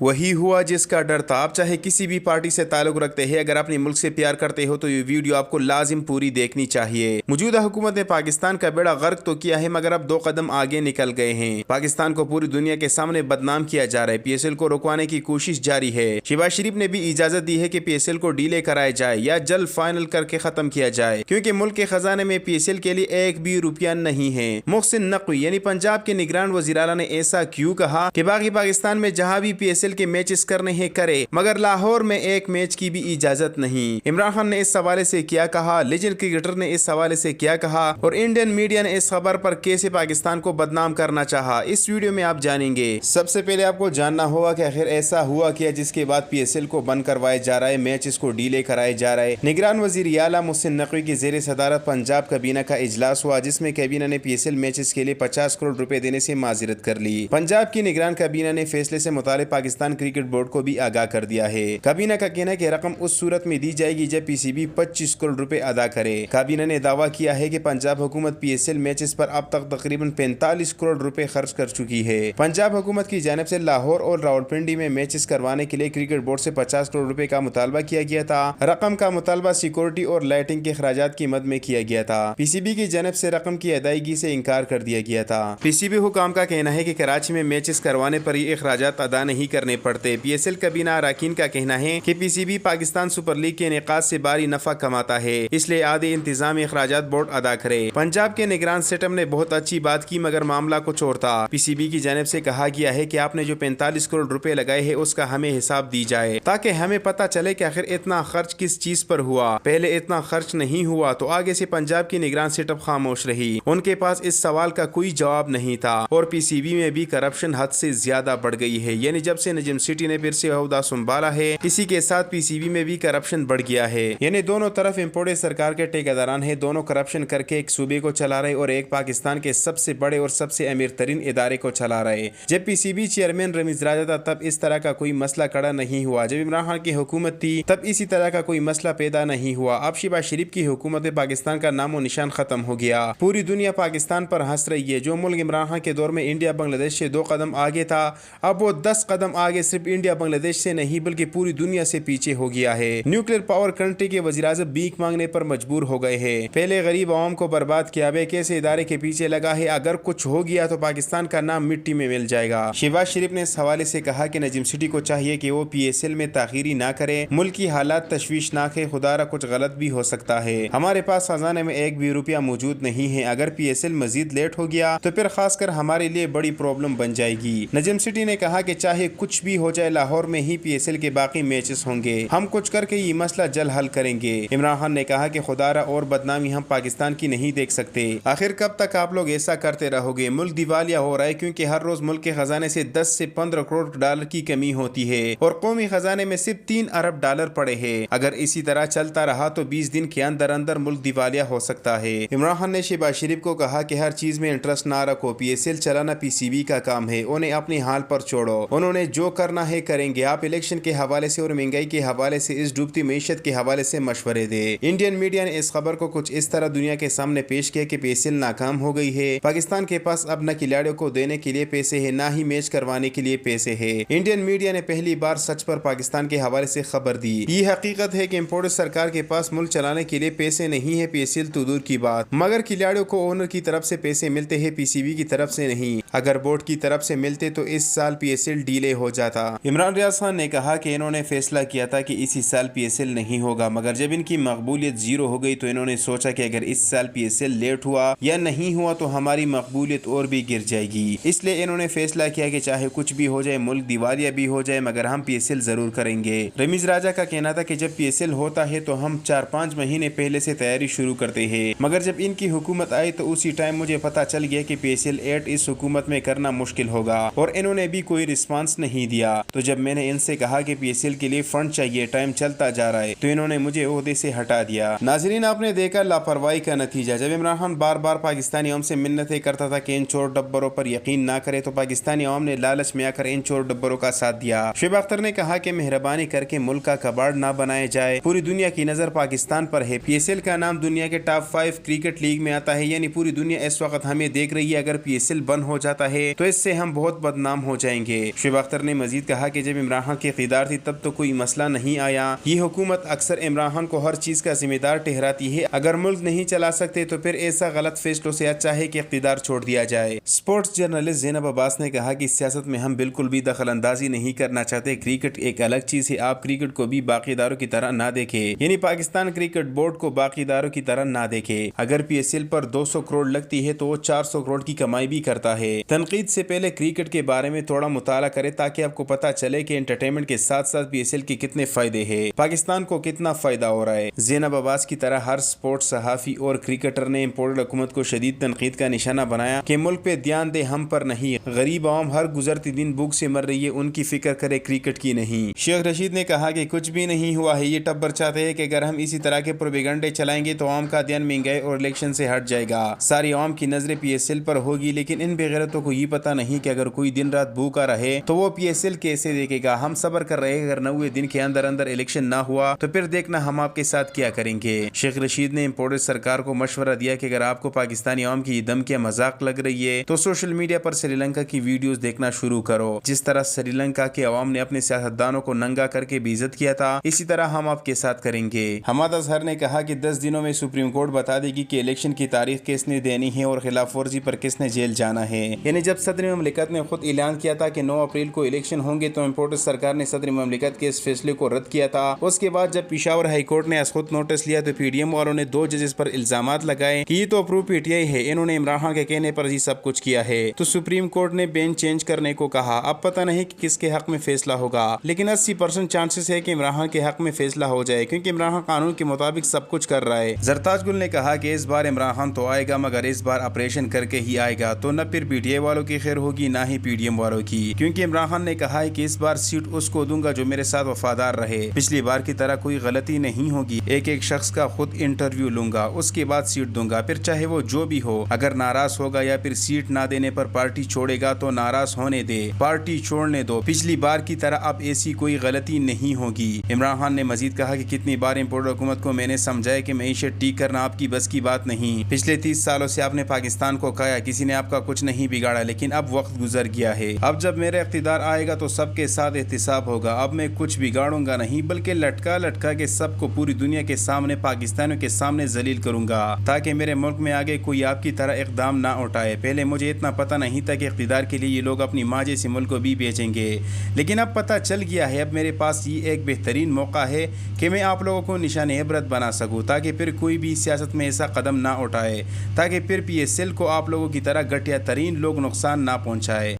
वही हुआ जिसका डर था। आप चाहे किसी भी पार्टी से ताल्लुक रखते हैं, अगर अपने मुल्क से प्यार करते हो तो ये वीडियो आपको लाजिम पूरी देखनी चाहिए। मौजूदा हुकूमत ने पाकिस्तान का बेड़ा गर्क तो किया है, मगर अब 2 कदम आगे निकल गए हैं। पाकिस्तान को पूरी दुनिया के सामने बदनाम किया जा रहा है। PSL को रुकवाने की कोशिश जारी है। शहबाज शरीफ ने भी इजाजत दी है कि PSL को डीले कराया जाए या जल्द फाइनल करके खत्म किया जाए, क्योंकि मुल्क के खजाने में PSL के लिए एक भी रुपया नहीं है। मोहसिन नकवी यानी पंजाब के निगरान वज़ीर आला ने ऐसा क्यों कहा कि बाकी पाकिस्तान में जहां भी PSL के मैचेस करने हैं करे, मगर लाहौर में एक मैच की भी इजाजत नहीं। इमरान खान ने इस हवाले से क्या कहा, लेजेंड क्रिकेटर ने इस हवाले से क्या कहा और इंडियन मीडिया ने इस खबर पर कैसे पाकिस्तान को बदनाम करना चाहा, इस वीडियो में आप जानेंगे। सबसे पहले आपको जानना होगा कि आखिर ऐसा हुआ क्या जिसके बाद PSL को बंद करवाया जा रहा है, मैचेस को डिले कराया जा रहा है। निगरान वज़ीर आला मोहसिन नकवी की ज़ेर सदारत पंजाब काबीना का इजलास हुआ, जिसमें काबीना ने PSL मैचेस के लिए 50 करोड़ रुपए देने से माजरत कर ली। पंजाब की निगरान काबीना ने फैसले से मुतालिब पाकिस्तान क्रिकेट बोर्ड को भी आगाह कर दिया है। काबीना का कहना है कि रकम उस सूरत में दी जाएगी जब PCB 25 करोड़ रुपए अदा करे। काबीना ने दावा किया है कि पंजाब हुकूमत PSL मैचेस पर अब तक तकरीबन 45 करोड़ रुपए खर्च कर चुकी है। पंजाब हुकूमत की जानिब से लाहौर और रावलपिंडी में मैचेस करवाने के लिए क्रिकेट बोर्ड से 50 करोड़ रुपए का मुतालबा किया गया था। रकम का मुतालबा सिक्योरिटी और लाइटिंग के अखराजात की मद में किया गया था। PCB की जानिब से रकम की अदायगी से इनकार कर दिया गया था। PCB हुकाम का कहना है कि कराची में मैचेस करवाने पर ये अखराजात अदा नहीं करने पड़ते। PSL काबीना अरकान का कहना है कि PCB पाकिस्तान सुपर लीग के इनेकाद से भारी नफा कमाता है, इसलिए आधे इंतजामी अखराजात बोर्ड अदा करे। पंजाब के निगरान सेटअप ने बहुत अच्छी बात की, मगर मामला कुछ और था। PCB की जानिब से कहा गया है कि आपने जो 45 करोड़ रुपए लगाए हैं उसका हमें हिसाब दी जाए, ताकि हमें पता चले कि आखिर इतना खर्च किस चीज पर हुआ। पहले इतना खर्च नहीं हुआ तो आगे से पंजाब की निगरान सेटअप खामोश रही। उनके पास इस सवाल का कोई जवाब नहीं था। और PCB में भी करप्शन हद से ज्यादा बढ़ गई है, यानी जब से नजीम सिटी ने फिर से अहदा संभाला है, इसी के साथ PCB में भी करप्शन बढ़ गया है। यानी दोनों तरफ इम्पोर्टेड सरकार के ठेकेदारान है, दोनों करप्शन करके एक सूबे को चला रहे और एक पाकिस्तान के सबसे बड़े और सबसे अमीर तरीन इदारे को चला रहे। जब PCB चेयरमैन रमीज राजा था तब इस तरह का कोई मसला खड़ा नहीं हुआ। जब इमरान खान की हुकूमत थी तब इसी तरह का कोई मसला पैदा नहीं हुआ। अब शहबाज शरीफ की हुकूमत में पाकिस्तान का नामो निशान खत्म हो गया। पूरी दुनिया पाकिस्तान पर हंस रही है। जो मुल्क इमरान खान के दौर में इंडिया बांग्लादेश से 2 कदम आगे था, अब वो 10 कदम आगे सिर्फ इंडिया बांग्लादेश से नहीं बल्कि पूरी दुनिया से पीछे हो गया है। न्यूक्लियर पावर कंट्री के वज़ीर-ए-आज़म भीख मांगने पर मजबूर हो गए हैं। पहले गरीब आवाम को बर्बाद किया, वे कैसे इदारे के पीछे लगा है। अगर कुछ हो गया तो पाकिस्तान का नाम मिट्टी में मिल जाएगा। शहबाज शरीफ ने इस हवाले से कहा कि नजीम सिटी को चाहिए कि वो PSL में ताखीरी ना करे। मुल्क की हालात तशवीशनाक है, खुदारा कुछ गलत भी हो सकता है। हमारे पास खजाने में एक भी रुपया मौजूद नहीं है। अगर PSL मजीद लेट हो गया तो फिर खासकर हमारे लिए बड़ी प्रॉब्लम बन जाएगी। नजीम सिटी ने कहा कि चाहे कुछ भी हो जाए, लाहौर में ही PSL के बाकी मैचेस होंगे। हम कुछ करके ये मसला जल्द हल करेंगे। इमरान खान ने कहा कि खुदारा और बदनामी हम पाकिस्तान की नहीं देख सकते। आखिर कब तक आप लोग ऐसा करते रहोगे? मुल्क दिवालिया हो रहा है, क्योंकि हर रोज मुल्क के खजाने से 10 से 15 करोड़ डॉलर की कमी होती है और कौमी खजाने में सिर्फ 3 अरब डॉलर पड़े हैं। अगर इसी तरह चलता रहा तो 20 दिन के अंदर अंदर मुल्क दिवालिया हो सकता है। इमरान खान ने शहबाज शरीफ को कहा कि हर चीज में इंटरेस्ट ना रखो। PSL चलाना PCB का काम है, उन्हें अपने हाल पर छोड़ो। उन्होंने जो करना है करेंगे। आप इलेक्शन के हवाले से और महंगाई के हवाले से, इस डूबती मीशत के हवाले से मशवरे दे। इंडियन मीडिया ने इस खबर को कुछ इस तरह दुनिया के सामने पेश किया कि PSL नाकाम हो गई है। पाकिस्तान के पास अब न खिलाड़ियों को देने के लिए पैसे है, ना ही मैच करवाने के लिए पैसे है। इंडियन मीडिया ने पहली बार सच पर पाकिस्तान के हवाले से खबर दी। ये हकीकत है कि इम्पोर्टेड सरकार के पास मुल्क चलाने के लिए पैसे नहीं है। PSL तो दूर की बात, मगर खिलाड़ियों को ओनर की तरफ से पैसे मिलते हैं, PCB की तरफ से नहीं। अगर बोर्ड की तरफ से मिलते तो इस साल PSL डीले हो जाता। इमरान रियाज खान ने कहा कि इन्होंने फैसला किया था कि इसी साल PSL नहीं होगा, मगर जब इनकी मकबूलियत जीरो हो गई तो इन्होंने सोचा कि अगर इस साल PSL लेट हुआ या नहीं हुआ तो हमारी मकबूलियत और भी गिर जाएगी। इसलिए इन्होंने फैसला किया कि चाहे कुछ भी हो जाए, मुल्क दिवालिया भी हो जाए, मगर हम PSL जरूर करेंगे। रमीज राजा का कहना था कि जब PSL होता है तो हम 4-5 महीने पहले से तैयारी शुरू करते हैं, मगर जब इनकी हुकूमत आई तो उसी टाइम मुझे पता चल गया कि PSL 8 इस हुकूमत में करना मुश्किल होगा और इन्होंने भी कोई रिस्पांस नहीं दिया। तो जब मैंने इनसे कहा कि PSL के लिए फंड चाहिए, टाइम चलता जा रहा है, तो इन्होंने मुझे ओहदे से हटा दिया। नाजरीन, आपने देखा लापरवाही का नतीजा। जब इमरान खान बार बार पाकिस्तानी अवाम से मिन्नतें करता था कि इन चोर डब्बरों पर यकीन ना करे, तो पाकिस्तानी अवाम ने लालच में आकर इन चोर डब्बरों का साथ दिया। शुएब अख्तर ने कहा कि मेहरबानी करके मुल्क का कबाड़ ना बनाया जाए, पूरी दुनिया की नजर पाकिस्तान पर है। PSL का नाम दुनिया के टॉप 5 क्रिकेट लीग में आता है, यानी पूरी दुनिया इस वक्त हमें देख रही है। अगर PSL बंद हो जाता है तो इससे हम बहुत बदनाम हो जाएंगे। शुएब अख्तर نے مزید کہا کہ جب عمران خان کی اقتدار تھی تب تو کوئی مسئلہ نہیں آیا. یہ حکومت اکثر عمران خان کو ہر چیز کا ذمہ دار ٹھہراتی ہے. اگر ملک نہیں چلا سکتے تو پھر ایسا غلط فیصلوں سے اچھا ہے کہ اقتدار چھوڑ دیا جائے. اسپورٹس جرنلسٹ زینب عباس نے کہا کہ سیاست میں ہم بالکل بھی دخل اندازی نہیں کرنا چاہتے. کرکٹ ایک الگ چیز ہے. آپ کرکٹ کو بھی باقی اداروں کی طرح نہ دیکھیں, یعنی پاکستان کرکٹ بورڈ کو باقی اداروں کی طرح نہ دیکھیں. اگر پی ایس ایل پر 200 کروڑ لگتی ہے تو وہ 400 کروڑ کی کمائی بھی کرتا ہے. تنقید سے پہلے کرکٹ کے بارے میں تھوڑا مطالعہ کرے تاکہ آپ کو پتا چلے کہ انٹرٹینمنٹ کے ساتھ ساتھ پی ایس ایل کے کتنے فائدے ہیں, پاکستان کو کتنا فائدہ ہو رہا ہے. زینب عباس کی طرح ہر سپورٹس صحافی اور کرکٹر نے امپورٹڈ حکومت کو شدید تنقید کا نشانہ بنایا کہ ملک پہ دھیان دے, ہم پر نہیں. غریب عوام ہر گزرتی دن بھوک سے مر رہی ہے, ان کی فکر کرے کرکٹ کی نہیں. شیخ رشید نے کہا کہ کچھ بھی نہیں ہوا ہے. یہ ٹبر چاہتے ہیں کہ اگر ہم اسی طرح کے پروپیگنڈے چلائیں گے تو عوام کا دھیان مہنگائی اور الیکشن سے ہٹ جائے گا. ساری عوام کی نظریں پی ایس ایل پر ہوگی, لیکن ان بے غیرتوں کو یہ پتا نہیں کہ اگر کوئی دن رات بھوکا رہے تو وہ پی ایس ایل کیسے دیکھے گا. ہم صبر کر رہے ہیں, اگر 90 دن کے اندر الیکشن نہ ہوا تو پھر دیکھنا ہم آپ کے ساتھ کیا کریں گے. شیخ رشید نے امپورٹڈ سرکار کو مشورہ دیا کہ اگر آپ کو پاکستانی عوام کی دھمکیاں مذاق لگ رہی ہے تو سوشل میڈیا پر سری لنکا کی ویڈیوز دیکھنا شروع کرو. جس طرح سری لنکا کے عوام نے اپنے سیاستدانوں کو ننگا کر کے بے عزت کیا تھا, اسی طرح ہم آپ کے ساتھ کریں گے. حماد اظہر نے کہا کہ 10 دنوں میں سپریم کورٹ بتا دے گی کہ الیکشن کی تاریخ کس نے دینی ہے اور خلاف ورزی پر کس نے جیل جانا ہے. یعنی جب صدر مملکت نے خود اعلان کیا تھا کہ 9 اپریل کو الیکشن ہوں گے تو امپورٹڈ سرکار نے صدر مملکت کے اس فیصلے کو رد کیا تھا. اس کے بعد جب پشاور ہائی کورٹ نے خود نوٹس لیا تو پی ڈی ایم والوں نے 2 ججز پر الزامات لگائے کہ یہ تو اپروو پی ٹی آئی ہے, انہوں نے عمران خان کے کہنے پر ہی سب کچھ کیا ہے. تو سپریم کورٹ نے بینچ چینج کرنے کو کہا. اب پتہ نہیں کہ کس کے حق میں فیصلہ ہوگا, لیکن 80% چانسز ہے کہ عمران خان کے حق میں فیصلہ ہو جائے, کیونکہ عمران خان قانون کے مطابق سب کچھ کر رہا ہے. زرتاج گل نے کہا کہ اس بار عمران خان تو آئے گا, مگر اس بار آپریشن کر کے ہی آئے گا. تو نہ پھر پی ٹی آئی والوں کی خیر ہوگی نہ ہی پی ڈی ایم والوں کی, کیونکہ عمران خان نے کہا ہے کہ اس بار سیٹ اس کو دوں گا جو میرے ساتھ وفادار رہے. پچھلی بار کی طرح کوئی غلطی نہیں ہوگی, ایک شخص کا خود انٹرویو لوں گا, اس کے بعد سیٹ دوں گا, پھر چاہے وہ جو بھی ہو. اگر ناراض ہوگا یا پھر سیٹ نہ دینے پر پارٹی چھوڑے گا تو ناراض ہونے دے, پارٹی چھوڑنے دو. پچھلی بار کی طرح اب ایسی کوئی غلطی نہیں ہوگی. عمران خان نے مزید کہا کہ کتنی بار امپورٹڈ حکومت کو میں نے سمجھایا کہ معیشت ٹھیک کرنا آپ کی بس کی بات نہیں. پچھلے 30 سالوں سے آپ نے پاکستان کو کھایا, کسی نے آپ کا کچھ نہیں بگاڑا, لیکن اب وقت گزر گیا ہے. اب جب میرا اقتدار آئے گا تو سب کے ساتھ احتساب ہوگا. اب میں کچھ بگاڑوں گا نہیں, بلکہ لٹکا کے سب کو پوری دنیا کے سامنے, پاکستانیوں کے سامنے ذلیل کروں گا, تاکہ میرے ملک میں آگے کوئی آپ کی طرح اقدام نہ اٹھائے. پہلے مجھے اتنا پتہ نہیں تھا کہ اقتدار کے لیے یہ لوگ اپنی ماں جیسے ملک کو بھی بیچیں گے, لیکن اب پتہ چل گیا ہے. اب میرے پاس یہ ایک بہترین موقع ہے کہ میں آپ لوگوں کو نشان عبرت بنا سکوں, تاکہ پھر کوئی بھی سیاست میں ایسا قدم نہ اٹھائے, تاکہ پھر پی ایس ایل کو آپ لوگوں کی طرح گھٹیا ترین لوگ نقصان نہ پہنچائے.